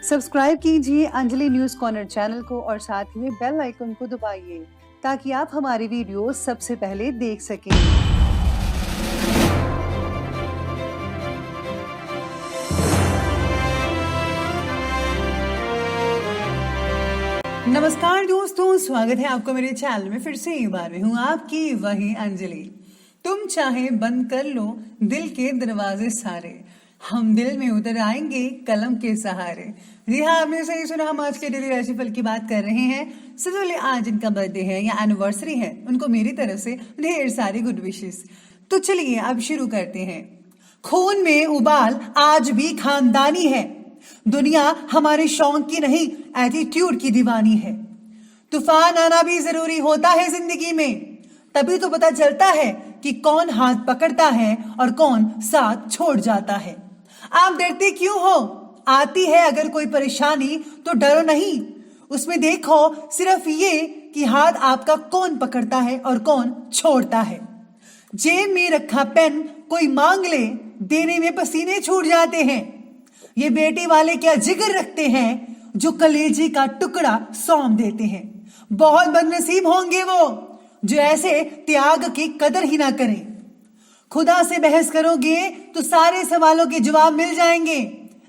Subscribe कीजिए Anjali news corner channel को और साथ ही में बेल आइकन को दबाइए ताकि आप हमारी वीडियो सबसे पहले देख सकें। नमस्कार दोस्तों, स्वागत है आपको मेरे चैनल में। फिर से एक बार में हूँ आपकी वही अंजलि। तुम चाहे बंद कर लो दिल के दरवाजे सारे, हम दिल में उतर आएंगे कलम के सहारे। जी हाँ, आपने सही सुना। हम आज के डेली राशिफल की बात कर रहे हैं। सबसे पहले आज इनका बर्थडे है या एनिवर्सरी है, उनको मेरी तरफ से ढेर सारी गुड विशेस। तो चलिए अब शुरू करते हैं। खून में उबाल आज भी खानदानी है, दुनिया हमारे शौक की नहीं एटीट्यूड की दीवानी है। तूफान आना भी जरूरी होता है जिंदगी में, तभी तो पता चलता है कि कौन हाथ पकड़ता है और कौन साथ छोड़ जाता है। आप डरते क्यों हो? आती है अगर कोई परेशानी तो डरो नहीं, उसमें देखो सिर्फ ये कि हाथ आपका कौन पकड़ता है और कौन छोड़ता है। जेब में रखा पेन कोई मांग ले, देने में पसीने छूट जाते हैं। ये बेटी वाले क्या जिगर रखते हैं जो कलेजे का टुकड़ा सौंप देते हैं। बहुत बदनसीब होंगे वो जो ऐसे त्याग की कदर ही ना करें। खुदा से बहस करोगे तो सारे सवालों के जवाब मिल जाएंगे,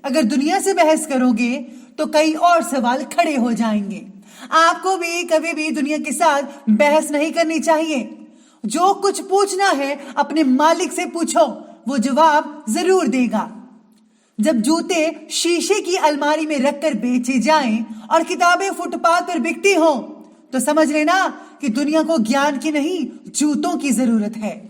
अगर दुनिया से बहस करोगे तो कई और सवाल खड़े हो जाएंगे। आपको भी कभी भी दुनिया के साथ बहस नहीं करनी चाहिए। जो कुछ पूछना है अपने मालिक से पूछो, वो जवाब जरूर देगा। जब जूते शीशे की अलमारी में रखकर बेचे जाएं और किताबें फुटपाथ पर बिकती हो तो समझ लेना कि दुनिया को ज्ञान की नहीं जूतों की जरूरत है।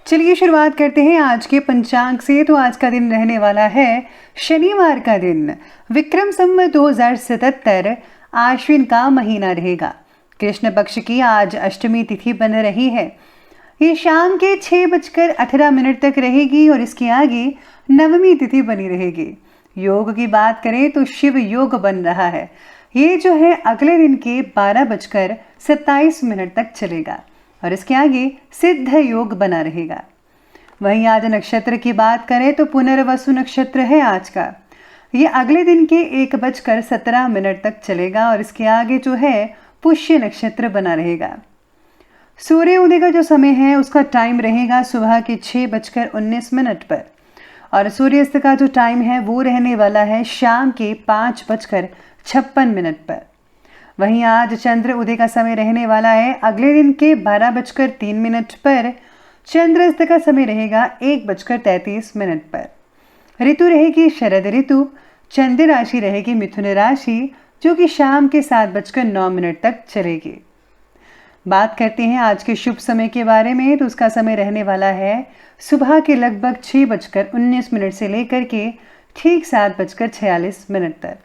चलिए शुरुआत करते हैं आज के पंचांग से। तो आज का दिन रहने वाला है शनिवार का दिन। विक्रम संवत 2077 आश्विन का महीना रहेगा। कृष्ण पक्ष की आज अष्टमी तिथि बन रही है। ये शाम के 6:18 तक रहेगी और इसके आगे नवमी तिथि बनी रहेगी। योग की बात करें तो शिव योग बन रहा है। ये जो है अगले दिन के 12:27 तक चलेगा और इसके आगे सिद्ध योग बना रहेगा। वहीं आज नक्षत्र की बात करें तो पुनर्वसु नक्षत्र है आज का। ये अगले दिन के 1:17 तक चलेगा और इसके आगे जो है पुष्य नक्षत्र बना रहेगा। सूर्य उदय का जो समय है उसका टाइम रहेगा सुबह के 6:19 पर और सूर्यास्त का जो टाइम है वो रहने वाला है शाम के 5:56 पर। वहीं आज चंद्र उदय का समय रहने वाला है अगले दिन के 12:03 पर। चंद्रास्त का समय रहेगा 1:33 पर। ऋतु रहेगी शरद ऋतु। चंद्र राशि रहेगी मिथुन राशि जो कि शाम के 7:09 तक चलेगी। बात करते हैं आज के शुभ समय के बारे में। तो उसका समय रहने वाला है सुबह के लगभग 6:19 से लेकर के ठीक 7:46 तक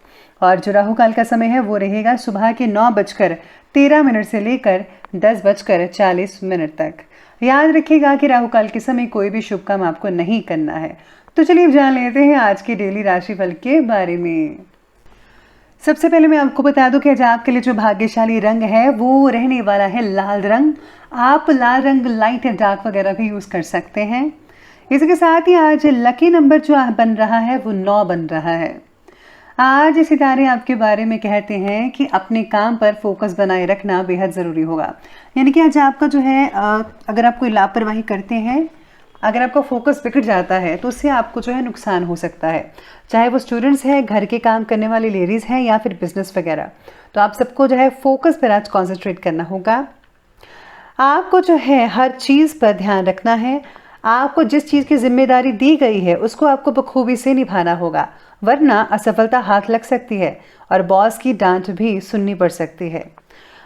और जो राहु काल का समय है वो रहेगा सुबह के 9:13 से लेकर 10:40 तक। याद रखिएगा कि राहु काल के समय कोई भी शुभ काम आपको नहीं करना है। तो चलिए अब जान लेते हैं आज के डेली राशिफल के बारे में। सबसे पहले मैं आपको बता दूं कि आज आपके लिए जो भाग्यशाली रंग है वो रहने वाला है लाल रंग। आप लाल रंग लाइट या डार्क वगैरह भी यूज़ कर सकते हैं। इसके साथ ही आज लकी नंबर जो बन रहा है वो 9 बन रहा है। आज सितारे आपके बारे में कहते हैं कि अपने काम पर फोकस बनाए रखना बेहद ज़रूरी होगा। यानी कि आज आपका जो है अगर आप कोई लापरवाही करते हैं, अगर आपका फोकस बिगड़ जाता है तो उससे आपको जो है नुकसान हो सकता है। चाहे वो स्टूडेंट्स हैं, घर के काम करने वाली लेडीज़ हैं या फिर बिजनेस वगैरह, तो आप सबको जो है फोकस पर आज कॉन्सेंट्रेट करना होगा। आपको जो है हर चीज़ पर ध्यान रखना है। आपको जिस चीज़ की जिम्मेदारी दी गई है उसको आपको बखूबी से निभाना होगा, वरना असफलता हाथ लग सकती है और बॉस की डांट भी सुननी पड़ सकती है।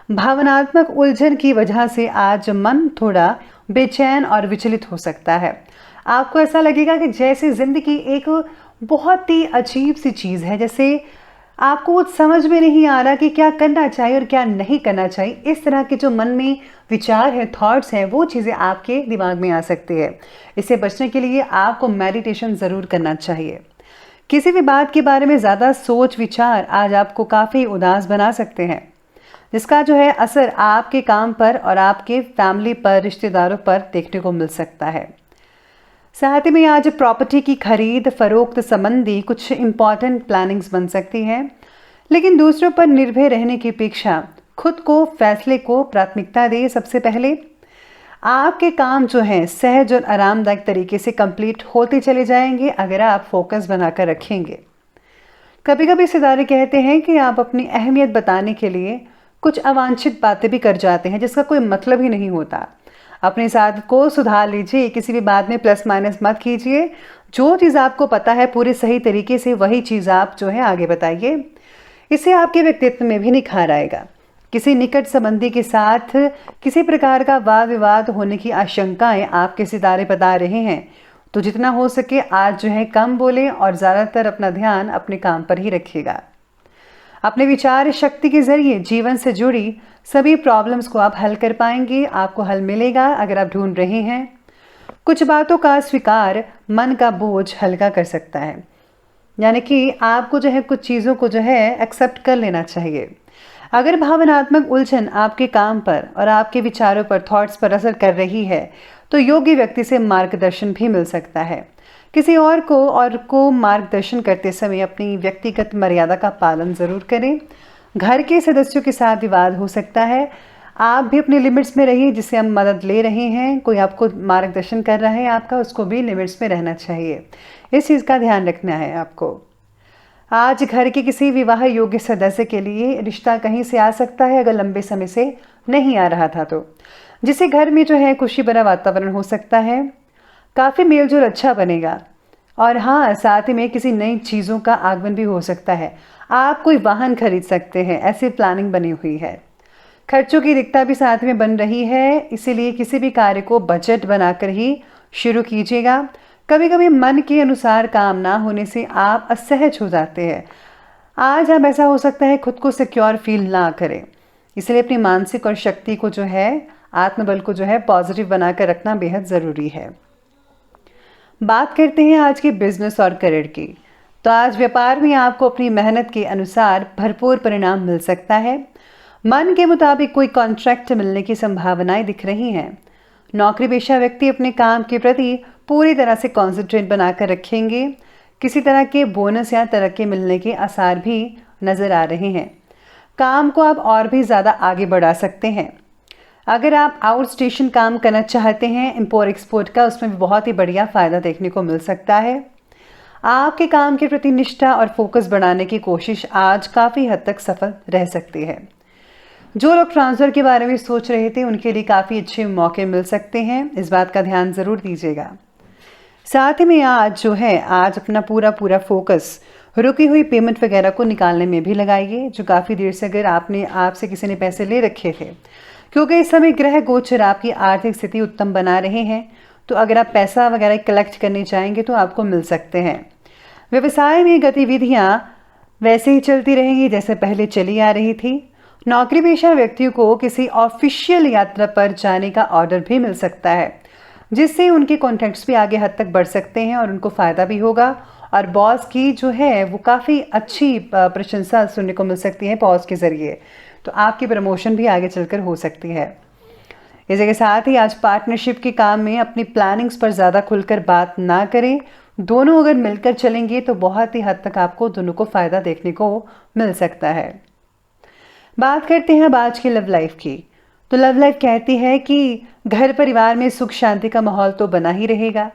भावनात्मक उलझन की वजह से आज मन थोड़ा बेचैन और विचलित हो सकता है। आपको ऐसा लगेगा कि जैसे ज़िंदगी एक बहुत ही अजीब सी चीज़ है, जैसे आपको वो समझ में नहीं आ रहा कि क्या करना चाहिए और क्या नहीं करना चाहिए। इस तरह के जो मन में विचार है, थॉट्स हैं, वो चीज़ें आपके दिमाग में आ सकती है। इससे बचने के लिए आपको मेडिटेशन ज़रूर करना चाहिए। किसी भी बात के बारे में ज़्यादा सोच विचार आज आपको काफ़ी उदास बना सकते हैं, जिसका जो है असर आपके काम पर और आपके फैमिली पर, रिश्तेदारों पर देखने को मिल सकता है। साथ ही में आज प्रॉपर्टी की खरीद फरोख्त संबंधी कुछ इम्पॉर्टेंट प्लानिंग्स बन सकती है, लेकिन दूसरों पर निर्भर रहने की अपेक्षा खुद को फैसले को प्राथमिकता दें। सबसे पहले आपके काम जो हैं सहज और आरामदायक तरीके से कंप्लीट होते चले जाएंगे अगर आप फोकस बनाकर रखेंगे। कभी कभी सितारे कहते हैं कि आप अपनी अहमियत बताने के लिए कुछ अवांछित बातें भी कर जाते हैं जिसका कोई मतलब ही नहीं होता। अपने साथ को सुधार लीजिए, किसी भी बात में प्लस माइनस मत कीजिए। जो चीज़ आपको पता है पूरे सही तरीके से वही चीज़ आप जो है आगे बताइए। इससे आपके व्यक्तित्व में भी निखार आएगा। किसी निकट संबंधी के साथ किसी प्रकार का वाद विवाद होने की आशंकाएं आपके सितारे बता रहे हैं, तो जितना हो सके आज जो है कम बोलें और ज़्यादातर अपना ध्यान अपने काम पर ही रखिएगा। अपने विचार शक्ति के जरिए जीवन से जुड़ी सभी प्रॉब्लम्स को आप हल कर पाएंगे। आपको हल मिलेगा अगर आप ढूंढ रहे हैं। कुछ बातों का स्वीकार मन का बोझ हल्का कर सकता है, यानी कि आपको जो है कुछ चीज़ों को जो है एक्सेप्ट कर लेना चाहिए। अगर भावनात्मक उलझन आपके काम पर और आपके विचारों पर थॉट्स पर असर कर रही है तो योग्य व्यक्ति से मार्गदर्शन भी मिल सकता है। किसी और को मार्गदर्शन करते समय अपनी व्यक्तिगत मर्यादा का पालन ज़रूर करें। घर के सदस्यों के साथ विवाद हो सकता है, आप भी अपने लिमिट्स में रहिए। जिससे हम मदद ले रहे हैं, कोई आपको मार्गदर्शन कर रहा है आपका, उसको भी लिमिट्स में रहना चाहिए। इस चीज़ का ध्यान रखना है आपको। आज घर के किसी विवाह योग्य सदस्य के लिए रिश्ता कहीं से आ सकता है अगर लंबे समय से नहीं आ रहा था तो, जिससे घर में जो है खुशी भरा वातावरण हो सकता है। काफ़ी मेलजोल अच्छा बनेगा। और हाँ, साथ ही में किसी नई चीज़ों का आगमन भी हो सकता है। आप कोई वाहन खरीद सकते हैं, ऐसी प्लानिंग बनी हुई है। खर्चों की दिक्कत भी साथ में बन रही है, इसीलिए किसी भी कार्य को बजट बनाकर ही शुरू कीजिएगा। कभी कभी मन के अनुसार काम ना होने से आप असहज हो जाते हैं। आज अब ऐसा हो सकता है खुद को सिक्योर फील ना करें, इसलिए अपनी मानसिक और शक्ति को जो है आत्मबल को जो है पॉजिटिव बनाकर रखना बेहद ज़रूरी है। बात करते हैं आज के बिजनेस और करियर की। तो आज व्यापार में आपको अपनी मेहनत के अनुसार भरपूर परिणाम मिल सकता है। मन के मुताबिक कोई कॉन्ट्रैक्ट मिलने की संभावनाएं दिख रही हैं। नौकरी पेशा व्यक्ति अपने काम के प्रति पूरी तरह से कॉन्सेंट्रेट बनाकर रखेंगे। किसी तरह के बोनस या तरक्की मिलने के आसार भी नज़र आ रहे हैं। काम को आप और भी ज़्यादा आगे बढ़ा सकते हैं। अगर आप आउट स्टेशन काम करना चाहते हैं इम्पोर्ट एक्सपोर्ट का, उसमें भी बहुत ही बढ़िया फ़ायदा देखने को मिल सकता है। आपके काम के प्रति निष्ठा और फोकस बढ़ाने की कोशिश आज काफ़ी हद तक सफल रह सकती है। जो लोग ट्रांसफ़र के बारे में सोच रहे थे उनके लिए काफ़ी अच्छे मौके मिल सकते हैं, इस बात का ध्यान ज़रूर दीजिएगा। साथ ही में आज अपना पूरा फोकस रुकी हुई पेमेंट वगैरह को निकालने में भी लगाइए, जो काफ़ी देर से अगर आपसे किसी ने पैसे ले रखे थे, क्योंकि इस समय ग्रह गोचर आपकी आर्थिक स्थिति उत्तम बना रहे हैं। तो अगर आप पैसा वगैरह कलेक्ट करने चाहेंगे तो आपको मिल सकते हैं। व्यवसाय में गतिविधियां वैसे ही चलती रहेंगी जैसे पहले चली आ रही थी। नौकरी पेशा व्यक्तियों को किसी ऑफिशियल यात्रा पर जाने का ऑर्डर भी मिल सकता है, जिससे उनके कॉन्टैक्ट्स भी आगे हद तक बढ़ सकते हैं और उनको फ़ायदा भी होगा। और बॉस की जो है वो काफ़ी अच्छी प्रशंसा सुनने को मिल सकती है बॉस के ज़रिए, तो आपकी प्रमोशन भी आगे चलकर हो सकती है। इसी के साथ ही आज पार्टनरशिप के काम में अपनी प्लानिंग्स पर ज़्यादा खुलकर बात ना करें। दोनों अगर मिलकर चलेंगे तो बहुत ही हद तक आपको दोनों को फ़ायदा देखने को मिल सकता है। बात करते हैं अब आज की लव लाइफ की। तो लव लाइफ कहती है कि घर परिवार में सुख शांति का माहौल तो बना ही रहेगा।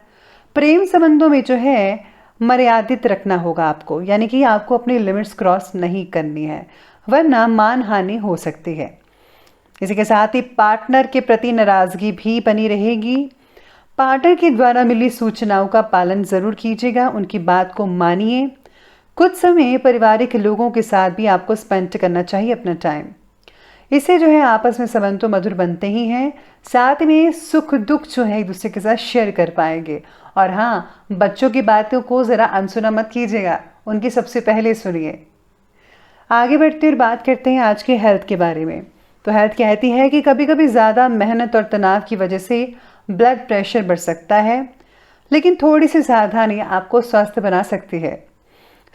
प्रेम संबंधों में जो है मर्यादित रखना होगा आपको, यानी कि आपको अपनी लिमिट्स क्रॉस नहीं करनी है, वरना मान हानि हो सकती है। इसी के साथ ही पार्टनर के प्रति नाराज़गी भी बनी रहेगी। पार्टनर के द्वारा मिली सूचनाओं का पालन ज़रूर कीजिएगा, उनकी बात को मानिए। कुछ समय पारिवारिक लोगों के साथ भी आपको स्पेंड करना चाहिए अपना टाइम। इससे जो है आपस में संबंध तो मधुर बनते ही हैं, साथ में सुख दुख जो है एक दूसरे के साथ शेयर कर पाएंगे। और हाँ, बच्चों की बातों को ज़रा अनसुना मत कीजिएगा, उनकी सबसे पहले सुनिए। आगे बढ़ते और बात करते हैं आज के हेल्थ के बारे में। तो हेल्थ कहती है कि कभी कभी ज़्यादा मेहनत और तनाव की वजह से ब्लड प्रेशर बढ़ सकता है, लेकिन थोड़ी सी सावधानी आपको स्वस्थ बना सकती है।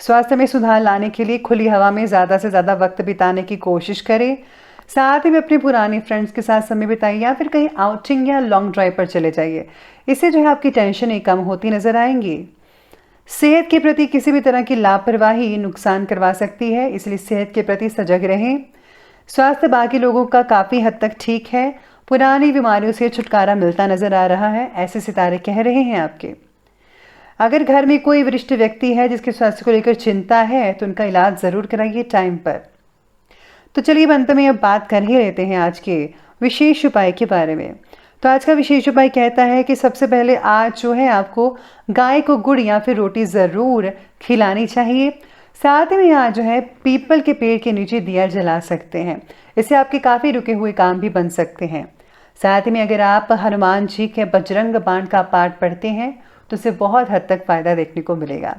स्वास्थ्य में सुधार लाने के लिए खुली हवा में ज़्यादा से ज़्यादा वक्त बिताने की कोशिश करें। साथ ही में अपने पुराने फ्रेंड्स के साथ समय बिताइए या फिर कहीं आउटिंग या लॉन्ग ड्राइव पर चले जाइए। इससे जो है आपकी टेंशन कम होती नजर आएंगी। सेहत के प्रति किसी भी तरह की लापरवाही नुकसान करवा सकती है, इसलिए सेहत के प्रति सजग रहें। स्वास्थ्य बाकी लोगों का काफ़ी हद तक ठीक है, पुरानी बीमारियों से छुटकारा मिलता नजर आ रहा है, ऐसे सितारे कह रहे हैं आपके। अगर घर में कोई वरिष्ठ व्यक्ति है जिसके स्वास्थ्य को लेकर चिंता है तो उनका इलाज ज़रूर कराइए टाइम पर। तो चलिए अंत में अब बात कर ही लेते हैं आज के विशेष उपाय के बारे में। तो आज का विशेष उपाय कहता है कि सबसे पहले आज जो है आपको गाय को गुड़ या फिर रोटी ज़रूर खिलानी चाहिए। साथ ही में आज जो है पीपल के पेड़ के नीचे दिया जला सकते हैं, इससे आपके काफ़ी रुके हुए काम भी बन सकते हैं। साथ ही में अगर आप हनुमान जी के बजरंग बाण का पाठ पढ़ते हैं तो उससे बहुत हद तक फ़ायदा देखने को मिलेगा।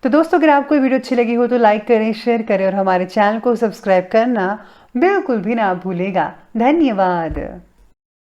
तो दोस्तों अगर आपको वीडियो अच्छी लगी हो तो लाइक करें, शेयर करें और हमारे चैनल को सब्सक्राइब करना बिल्कुल भी ना भूलेगा। धन्यवाद।